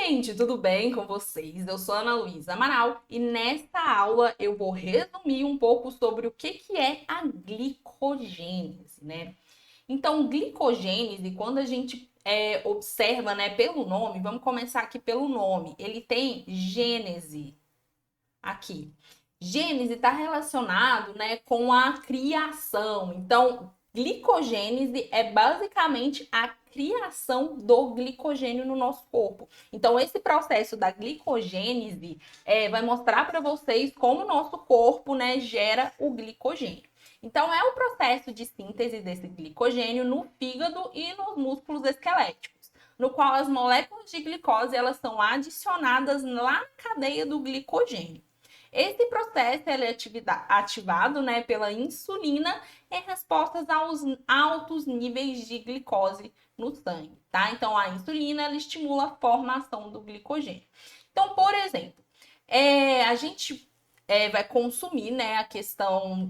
gente, tudo bem com vocês? Eu sou Ana Luísa Amaral e nesta aula eu vou resumir um pouco sobre o que é a glicogênese, né? Então, glicogênese, quando a gente observa, né, pelo nome, vamos começar aqui pelo nome, ele tem gênese aqui. Gênese está relacionado, né, com a criação. Então, glicogênese é basicamente a criação do glicogênio no nosso corpo. Então, esse processo da glicogênese vai mostrar para vocês como o nosso corpo, né, gera o glicogênio. Então, é o processo de síntese desse glicogênio no fígado e nos músculos esqueléticos, no qual as moléculas de glicose elas são adicionadas lá na cadeia do glicogênio. Esse processo ele é ativado, né, pela insulina em resposta aos altos níveis de glicose no sangue, tá? Então, a insulina ela estimula a formação do glicogênio. Então, por exemplo, a gente vai consumir, né,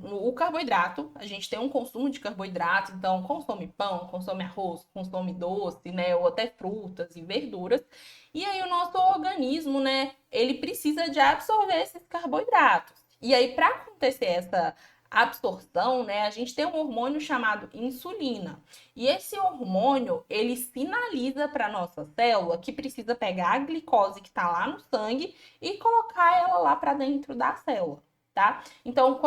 o carboidrato. A gente tem um consumo de carboidrato, então consome pão, consome arroz, consome doce, né, ou até frutas e verduras. E aí o nosso organismo, né, ele precisa de absorver esses carboidratos. E aí para acontecer essa absorção, né, a gente tem um hormônio chamado insulina. E esse hormônio, ele sinaliza para a nossa célula que precisa pegar a glicose que está lá no sangue e colocar ela lá para dentro da célula, tá? Então,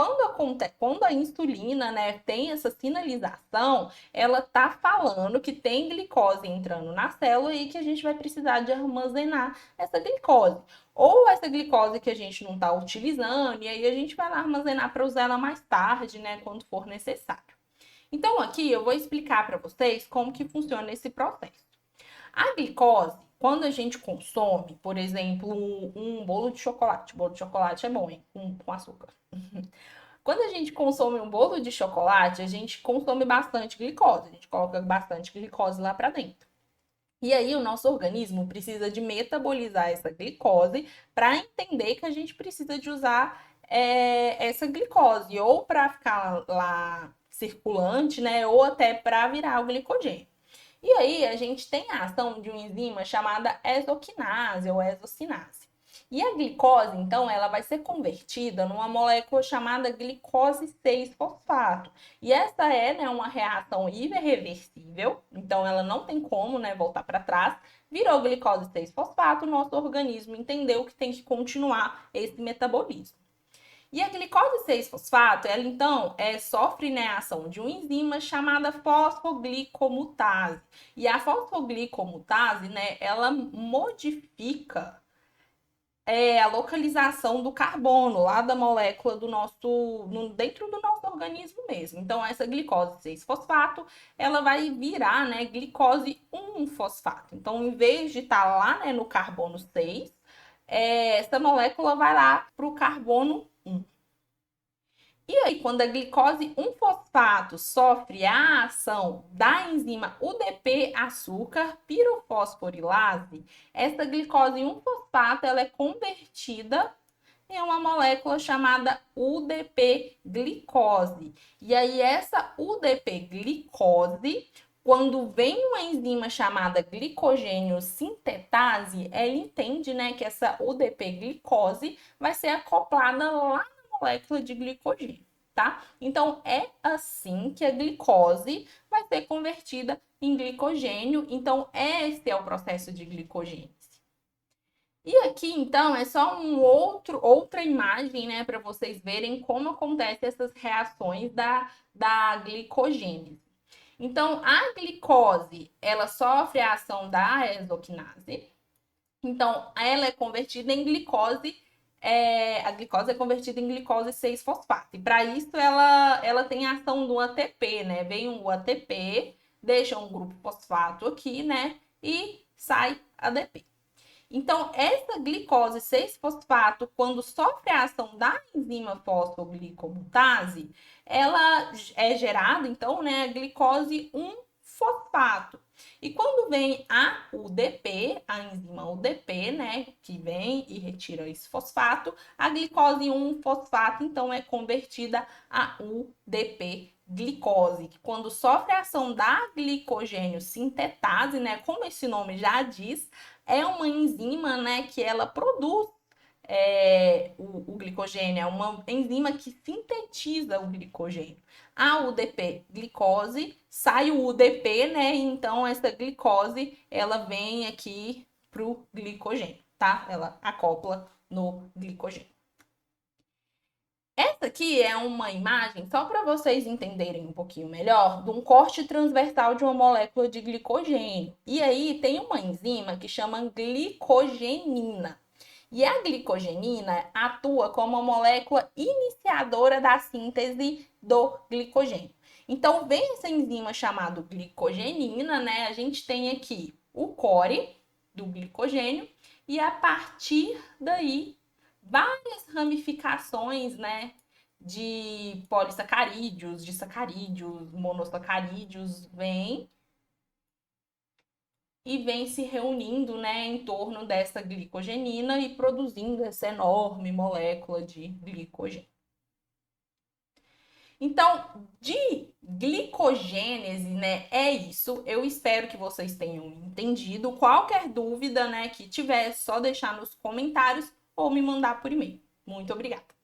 quando a insulina, né, tem essa sinalização, ela tá falando que tem glicose entrando na célula e que a gente vai precisar de armazenar essa glicose. Ou essa glicose que a gente não está utilizando, e aí a gente vai lá armazenar para usar ela mais tarde, né, quando for necessário. Então, aqui eu vou explicar para vocês como que funciona esse processo. A glicose, quando a gente consome, por exemplo, um bolo de chocolate é bom, hein? Com açúcar. Quando a gente consome um bolo de chocolate, a gente consome bastante glicose, a gente coloca bastante glicose lá para dentro. E aí o nosso organismo precisa de metabolizar essa glicose para entender que a gente precisa de usar essa glicose ou para ficar lá circulante, né, ou até para virar o glicogênio. E aí a gente tem a ação de uma enzima chamada exoquinase ou exocinase. E a glicose, então, ela vai ser convertida numa molécula chamada glicose 6-fosfato. E essa é, né, uma reação irreversível, então ela não tem como, né, voltar para trás. Virou glicose 6-fosfato, nosso organismo entendeu que tem que continuar esse metabolismo. E a glicose 6-fosfato, ela então sofre, né, a ação de uma enzima chamada fosfoglicomutase. E a fosfoglicomutase, né, ela modifica a localização do carbono lá da molécula dentro do nosso organismo mesmo. Então, essa glicose 6-fosfato, ela vai virar, né, glicose 1-fosfato. Então, em vez de estar lá, né, no carbono 6, essa molécula vai lá para o carbono 1. E aí, quando a glicose 1-fosfato sofre a ação da enzima UDP açúcar pirofosforilase, essa glicose 1-fosfato ela é convertida em uma molécula chamada UDP-glicose. E aí, essa UDP-glicose, quando vem uma enzima chamada glicogênio sintetase, ela entende, né, que essa UDP-glicose vai ser acoplada lá molécula de glicogênio, tá? Então, é assim que a glicose vai ser convertida em glicogênio. Então, esse é o processo de glicogênese. E aqui, então, é só outra imagem, né, para vocês verem como acontecem essas reações da glicogênese. Então, a glicose, ela sofre a ação da exoquinase. Então, ela é convertida em glicose a glicose é convertida em glicose 6-fosfato. E para isso ela tem a ação do ATP, né? Vem um ATP, deixa um grupo fosfato aqui, né? E sai ADP. Então, essa glicose 6-fosfato, quando sofre a ação da enzima fosfoglicomutase, ela é gerada, então, né, a glicose 1-fosfato. E quando vem a UDP, a enzima UDP, né, que vem e retira esse fosfato, a glicose 1-fosfato, então, é convertida a UDP glicose, que quando sofre a ação da glicogênio sintetase, né, como esse nome já diz, é uma enzima, né, que ela produz o glicogênio, é uma enzima que sintetiza o glicogênio. A UDP, glicose, sai o UDP, né? Então, essa glicose, ela vem aqui pro glicogênio, tá? Ela acopla no glicogênio. Essa aqui é uma imagem, só para vocês entenderem um pouquinho melhor, de um corte transversal de uma molécula de glicogênio. E aí tem uma enzima que chama glicogenina. E a glicogenina atua como a molécula iniciadora da síntese do glicogênio. Então, vem essa enzima chamada glicogenina, né? A gente tem aqui o core do glicogênio e a partir daí várias ramificações, né, de polissacarídeos, de sacarídeos, monossacarídeos vêm se reunindo, né, em torno dessa glicogenina e produzindo essa enorme molécula de glicogênio. Então, de glicogênese, né, é isso. Eu espero que vocês tenham entendido. Qualquer dúvida, né, que tiver, é só deixar nos comentários ou me mandar por e-mail. Muito obrigada.